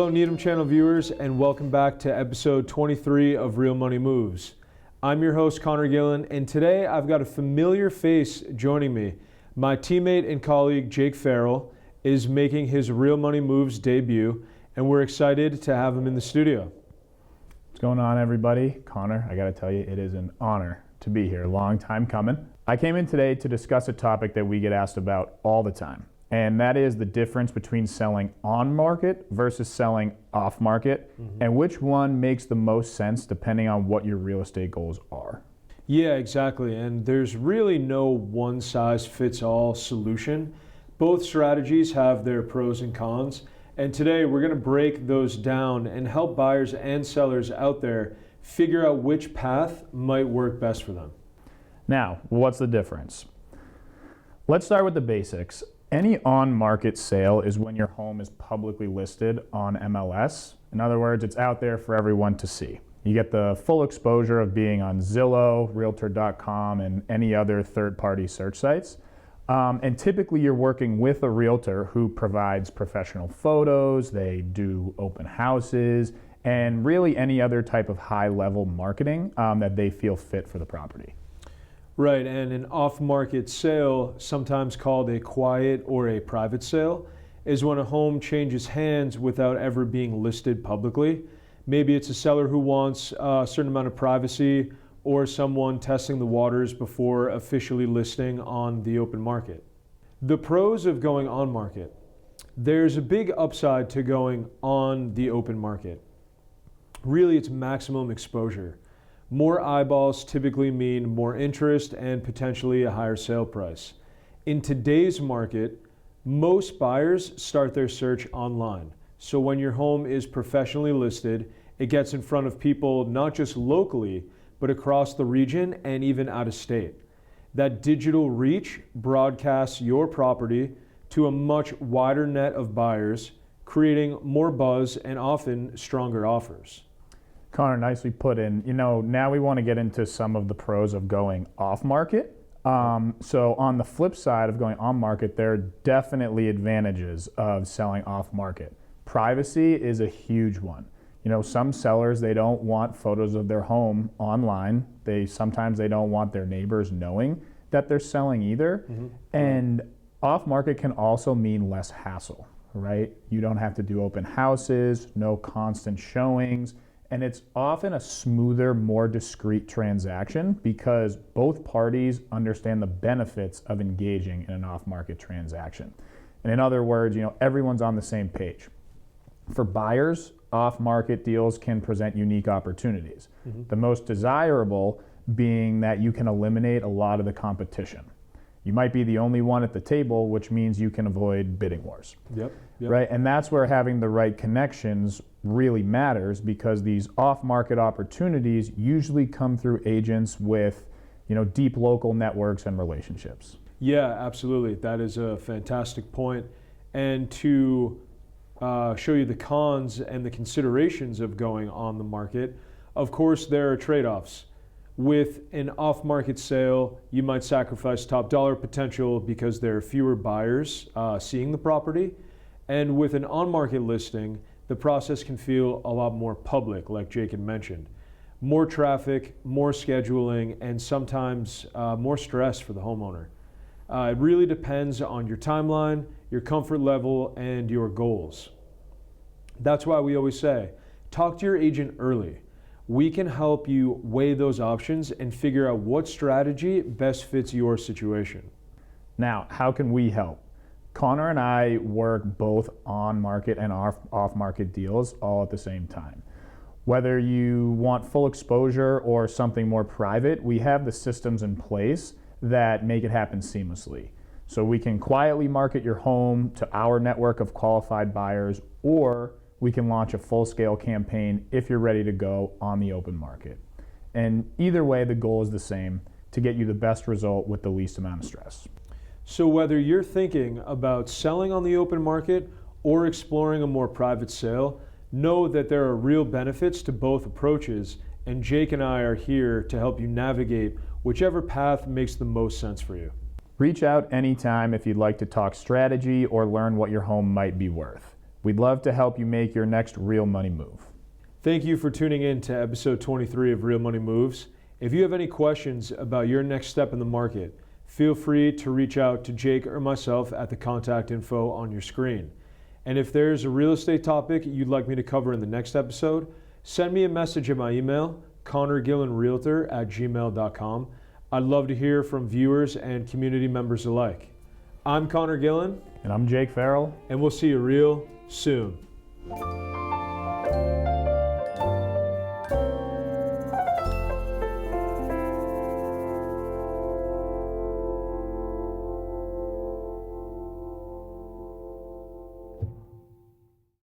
Hello Needham channel viewers, and welcome back to episode 23 of Real Money Moves. I'm your host Connor Gillen, and today I've got a familiar face joining me. My teammate and colleague Jake Farrell is making his Real Money Moves debut, and we're excited to have him in the studio. What's going on, everybody? Connor, I gotta tell you, it is an honor to be here. Long time coming. I came in today to discuss a topic that we get asked about all the time, and that is the difference between selling on market versus selling off market, and which one makes the most sense depending on what your real estate goals are. Yeah, exactly. And there's really no one size fits all solution. Both strategies have their pros and cons. And today we're going to break those down and help buyers and sellers out there figure out which path might work best for them. Now, what's the difference? Let's start with the basics. Any on-market sale is when your home is publicly listed on MLS. In other words, it's out there for everyone to see. You get the full exposure of being on Zillow, Realtor.com, and any other third-party search sites. And typically you're working with a realtor who provides professional photos, they do open houses, and really any other type of high-level marketing that they feel fit for the property. Right, and an off-market sale, sometimes called a quiet or a private sale, is when a home changes hands without ever being listed publicly. Maybe it's a seller who wants a certain amount of privacy, or someone testing the waters before officially listing on the open market. The pros of going on market. There's a big upside to going on the open market. Really, it's maximum exposure. More eyeballs typically mean more interest and potentially a higher sale price. In today's market, most buyers start their search online. So when your home is professionally listed, it gets in front of people not just locally, but across the region and even out of state. That digital reach broadcasts your property to a much wider net of buyers, creating more buzz and often stronger offers. Connor, nicely put in. You know, now we want to get into some of the pros of going off market. So on the flip side of going on market, there are definitely advantages of selling off market. Privacy is a huge one. You know, some sellers, they don't want photos of their home online. Sometimes they don't want their neighbors knowing that they're selling either. And off market can also mean less hassle, right? You don't have to do open houses, no constant showings. And it's often a smoother, more discreet transaction because both parties understand the benefits of engaging in an off-market transaction. And in other words, you know, everyone's on the same page. For buyers, off-market deals can present unique opportunities. The most desirable being that you can eliminate a lot of the competition. You might be the only one at the table, which means you can avoid bidding wars. Yep. Right? And that's where having the right connections really matters because these off-market opportunities usually come through agents with, you know, deep local networks and relationships. Yeah, absolutely. That is a fantastic point. And to show you the cons and the considerations of going on the market, of course, there are trade-offs. With an off-market sale, you might sacrifice top dollar potential because there are fewer buyers seeing the property. And with an on-market listing, the process can feel a lot more public, like Jake had mentioned. More traffic, more scheduling, and sometimes more stress for the homeowner. It really depends on your timeline, your comfort level, and your goals. That's why we always say, talk to your agent early. We can help you weigh those options and figure out what strategy best fits your situation. Now, how can we help? Connor and I work both on-market and off-market deals all at the same time. Whether you want full exposure or something more private, we have the systems in place that make it happen seamlessly. So we can quietly market your home to our network of qualified buyers, or we can launch a full-scale campaign if you're ready to go on the open market. And either way, the goal is the same, to get you the best result with the least amount of stress. So whether you're thinking about selling on the open market or exploring a more private sale, know that there are real benefits to both approaches, and Jake and I are here to help you navigate whichever path makes the most sense for you. Reach out anytime if you'd like to talk strategy or learn what your home might be worth. We'd love to help you make your next real money move. Thank you for tuning in to episode 23 of Real Money Moves. If you have any questions about your next step in the market, feel free to reach out to Jake or myself at the contact info on your screen. And if there's a real estate topic you'd like me to cover in the next episode, send me a message at my email, connorgillenrealtor@gmail.com. I'd love to hear from viewers and community members alike. I'm Connor Gillen. And I'm Jake Farrell. And we'll see you real soon.